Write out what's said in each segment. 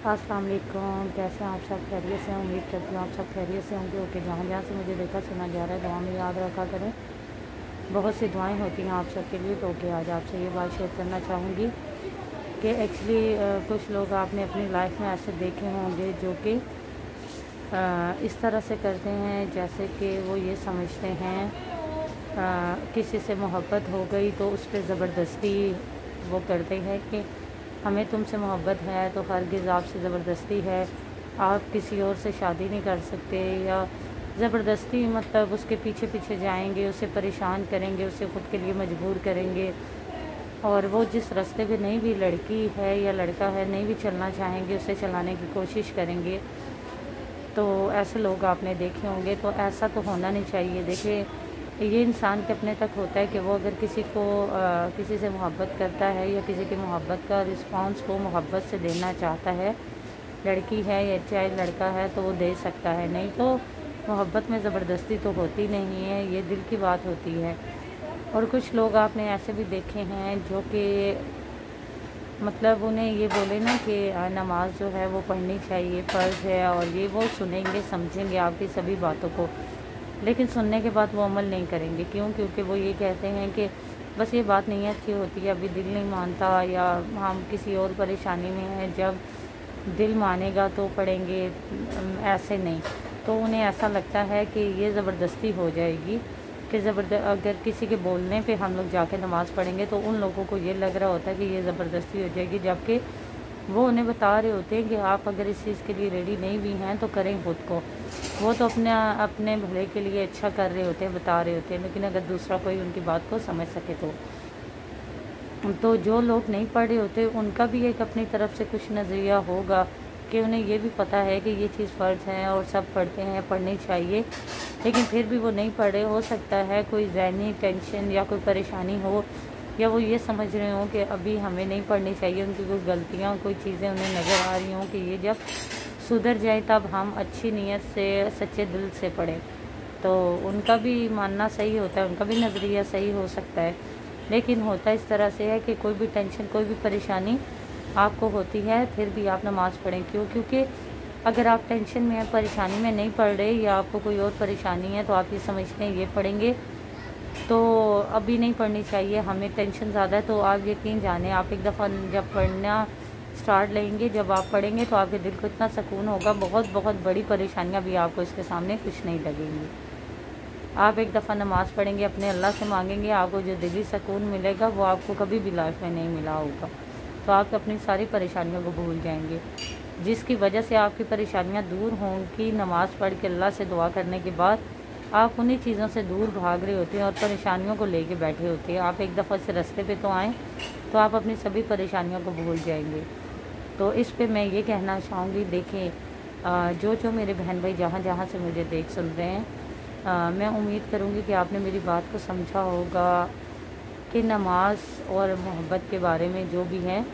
अस्सलाम वालेकुम। कैसे हैं आप सब? खैरियत से? उम्मीद करती हूँ आप सब खैरियत से होंगे। ओके, जहाँ जहाँ से मुझे देखा सुना जा रहा है दुआ में याद रखा करें। बहुत सी दुआएं होती हैं आप सब के लिए। तो ओके, आज आपसे ये बात शेयर करना चाहूँगी कि एक्चुअली कुछ लोग आपने अपनी लाइफ में ऐसे देखे होंगे जो कि इस तरह से करते हैं जैसे कि वो ये समझते हैं किसी से मोहब्बत हो गई तो उस पर ज़बरदस्ती वो करते हैं कि हमें तुमसे मोहब्बत है तो हरगिज़ आपसे ज़बरदस्ती है, आप किसी और से शादी नहीं कर सकते, या ज़बरदस्ती मतलब उसके पीछे पीछे जाएंगे, उसे परेशान करेंगे, उसे ख़ुद के लिए मजबूर करेंगे। और वो जिस रास्ते पे नहीं भी लड़की है या लड़का है नहीं भी चलना चाहेंगे उसे चलाने की कोशिश करेंगे। तो ऐसे लोग आपने देखे होंगे। तो ऐसा तो होना नहीं चाहिए। देखिए, ये इंसान के अपने तक होता है कि वो अगर किसी को किसी से मोहब्बत करता है या किसी की मोहब्बत का रिस्पांस वो मोहब्बत से देना चाहता है, लड़की है या चाहे लड़का है, तो वो दे सकता है। नहीं तो मोहब्बत में ज़बरदस्ती तो होती नहीं है, ये दिल की बात होती है। और कुछ लोग आपने ऐसे भी देखे हैं जो कि मतलब उन्हें ये बोले ना कि नमाज जो है वो पढ़नी चाहिए, फ़र्ज़ है, और ये वो सुनेंगे समझेंगे आपकी सभी बातों को, लेकिन सुनने के बाद वो अमल नहीं करेंगे। क्यों? क्योंकि वो ये कहते हैं कि बस ये बात नीयत की होती है, अभी दिल नहीं मानता या हम किसी और परेशानी में हैं, जब दिल मानेगा तो पढ़ेंगे, ऐसे नहीं। तो उन्हें ऐसा लगता है कि ये ज़बरदस्ती हो जाएगी कि अगर किसी के बोलने पे हम लोग जाके नमाज़ पढ़ेंगे तो उन लोगों को ये लग रहा होता है कि ये ज़बरदस्ती हो जाएगी, जबकि वो उन्हें बता रहे होते हैं कि आप अगर इस चीज़ के लिए रेडी नहीं भी हैं तो करें खुद को। वो तो अपने भले के लिए अच्छा कर रहे होते हैं, बता रहे होते हैं, लेकिन अगर दूसरा कोई उनकी बात को समझ सके तो जो लोग नहीं पढ़ रहे होते उनका भी एक अपनी तरफ से कुछ नज़रिया होगा कि उन्हें ये भी पता है कि ये चीज़ फ़र्ज़ है और सब पढ़ते हैं, पढ़नी चाहिए, लेकिन फिर भी वो नहीं पढ़ रहे। हो सकता है कोई ज़हनी टेंशन या कोई परेशानी हो, या वो ये समझ रहे हों कि अभी हमें नहीं पढ़नी चाहिए, उनकी कोई गलतियाँ कोई चीज़ें उन्हें नज़र आ रही हों कि ये जब सुधर जाए तब हम अच्छी नीयत से सच्चे दिल से पढ़ें। तो उनका भी मानना सही होता है, उनका भी नज़रिया सही हो सकता है, लेकिन होता इस तरह से है कि कोई भी टेंशन कोई भी परेशानी आपको होती है फिर भी आप नमाज़ पढ़ें। क्यों? क्योंकि अगर आप टेंशन में परेशानी में नहीं पढ़ रहे या आपको कोई और परेशानी है तो आप ये समझते हैं ये पढ़ेंगे तो अभी नहीं पढ़नी चाहिए, हमें टेंशन ज़्यादा है, तो आप यकीन जाने आप एक दफ़ा जब पढ़ना स्टार्ट लेंगे, जब आप पढ़ेंगे तो आपके दिल को इतना सुकून होगा, बहुत बहुत बड़ी परेशानियां भी आपको इसके सामने कुछ नहीं लगेंगी। आप एक दफ़ा नमाज़ पढ़ेंगे, अपने अल्लाह से मांगेंगे, आपको जो दिली सुकून मिलेगा वो आपको कभी भी लाइफ में नहीं मिला होगा। तो आप अपनी सारी परेशानियों को भूल जाएंगे, जिसकी वजह से आपकी परेशानियां दूर होंगी। नमाज़ पढ़ के अल्लाह से दुआ करने के बाद आप उन्हीं चीज़ों से दूर भाग रहे होते हैं और परेशानियों को लेके बैठे होते हैं। आप एक दफ़ा से रास्ते पे तो आएँ तो आप अपनी सभी परेशानियों को भूल जाएंगे। तो इस पे मैं ये कहना चाहूँगी, देखें जो मेरे बहन भाई जहाँ जहाँ से मुझे देख सुन रहे हैं, मैं उम्मीद करूँगी कि आपने मेरी बात को समझा होगा कि नमाज और मोहब्बत के बारे में जो भी है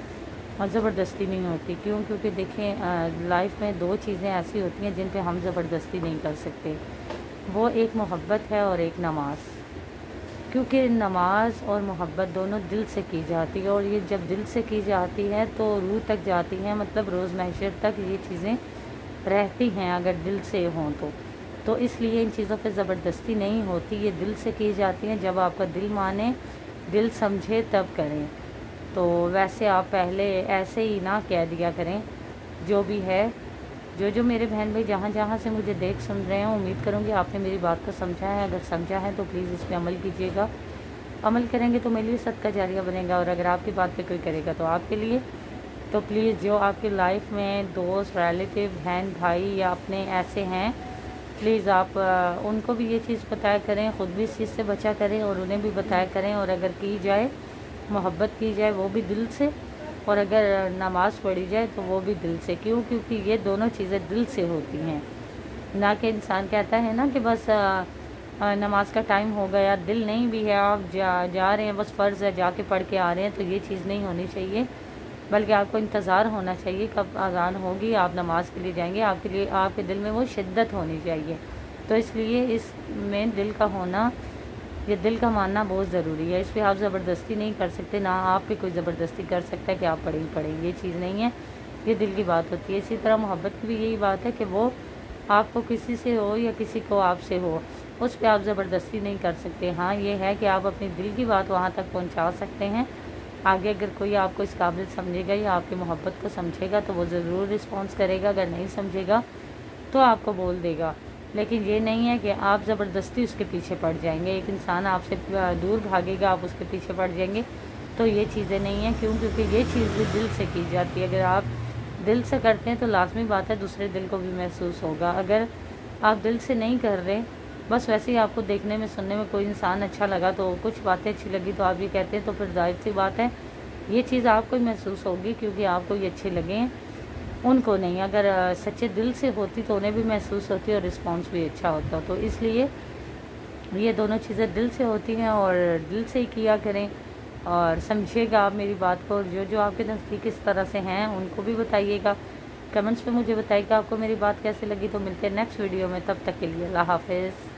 और ज़बरदस्ती नहीं होती। क्यों? क्योंकि देखें लाइफ में दो चीज़ें ऐसी होती हैं जिन पे हम ज़बरदस्ती नहीं कर सकते, वो एक मोहब्बत है और एक नमाज। क्योंकि नमाज और मोहब्बत दोनों दिल से की जाती है, और ये जब दिल से की जाती है तो रूह तक जाती हैं, मतलब रोज़ महशर तक ये चीज़ें रहती हैं अगर दिल से हों तो इसलिए इन चीज़ों पे ज़बरदस्ती नहीं होती, ये दिल से की जाती हैं। जब आपका दिल माने, दिल समझे तब करें। तो वैसे आप पहले ऐसे ही ना कह दिया करें। जो भी है, जो मेरे बहन भाई जहाँ जहाँ से मुझे देख सुन रहे हैं, उम्मीद करूँगी आपने मेरी बात को समझा है। अगर समझा है तो प्लीज़ इस पर अमल कीजिएगा। अमल करेंगे तो मेरे लिए सदका जारिया बनेगा, और अगर आपकी बात पे कोई करेगा तो आपके लिए। तो प्लीज़ जो आपकी लाइफ में दोस्त, रिलेटिव, बहन भाई या अपने ऐसे हैं, प्लीज़ आप उनको भी ये चीज़ बताया करें, ख़ुद भी इस चीज़ से बचा करें और उन्हें भी बताया करें। और अगर की जाए मोहब्बत की जाए वो भी दिल से, और अगर नमाज़ पढ़ी जाए तो वो भी दिल से। क्यों? क्योंकि ये दोनों चीज़ें दिल से होती हैं, ना कि इंसान कहता है ना कि बस नमाज का टाइम हो गया, दिल नहीं भी है, आप जा रहे हैं, बस फ़र्ज़ है जाके पढ़ के आ रहे हैं, तो ये चीज़ नहीं होनी चाहिए। बल्कि आपको इंतज़ार होना चाहिए कब अज़ान होगी, आप नमाज के लिए जाएंगे, आपके लिए आपके दिल में वो शिद्दत होनी चाहिए। तो इसलिए इसमें दिल का होना, ये दिल का मानना बहुत ज़रूरी है। इस पर आप ज़बरदस्ती नहीं कर सकते, ना आप पे कोई ज़बरदस्ती कर सकता है कि आप पढ़ें। ये चीज़ नहीं है। ये दिल की बात होती है। इसी तरह मोहब्बत की भी यही बात है कि वो आपको किसी से हो या किसी को आपसे हो, उस पे आप ज़बरदस्ती नहीं कर सकते। हाँ, ये है कि आप अपनी दिल की बात वहाँ तक पहुँचा सकते हैं। आगे अगर कोई आपको इस काबिल समझेगा या आपकी मोहब्बत को समझेगा तो वो ज़रूर रिस्पॉन्स करेगा, अगर नहीं समझेगा तो आपको बोल देगा। लेकिन ये नहीं है कि आप ज़बरदस्ती उसके पीछे पड़ जाएंगे। एक इंसान आपसे दूर भागेगा, आप उसके पीछे पड़ जाएंगे, तो ये चीज़ें नहीं हैं। क्यों? क्योंकि ये चीज़ भी दिल से की जाती है। अगर आप दिल से करते हैं तो लाजमी बात है दूसरे दिल को भी महसूस होगा। अगर आप दिल से नहीं कर रहे, बस वैसे ही आपको देखने में सुनने में कोई इंसान अच्छा लगा, तो कुछ बातें अच्छी लगी तो आप ये कहते हैं, तो फिर जाहिर सी बात है ये चीज़ आपको ही महसूस होगी, क्योंकि आपको ये अच्छे लगे हैं, उनको नहीं। अगर सच्चे दिल से होती तो उन्हें भी महसूस होती और रिस्पॉन्स भी अच्छा होता। तो इसलिए ये दोनों चीज़ें दिल से होती हैं और दिल से ही किया करें। और समझिएगा आप मेरी बात को, और जो जो आपके नज़दीक इस तरह से हैं उनको भी बताइएगा। कमेंट्स पे मुझे बताइएगा आपको मेरी बात कैसे लगी। तो मिलते हैं नेक्स्ट वीडियो में, तब तक के लिए अल्लाह हाफ़िज़।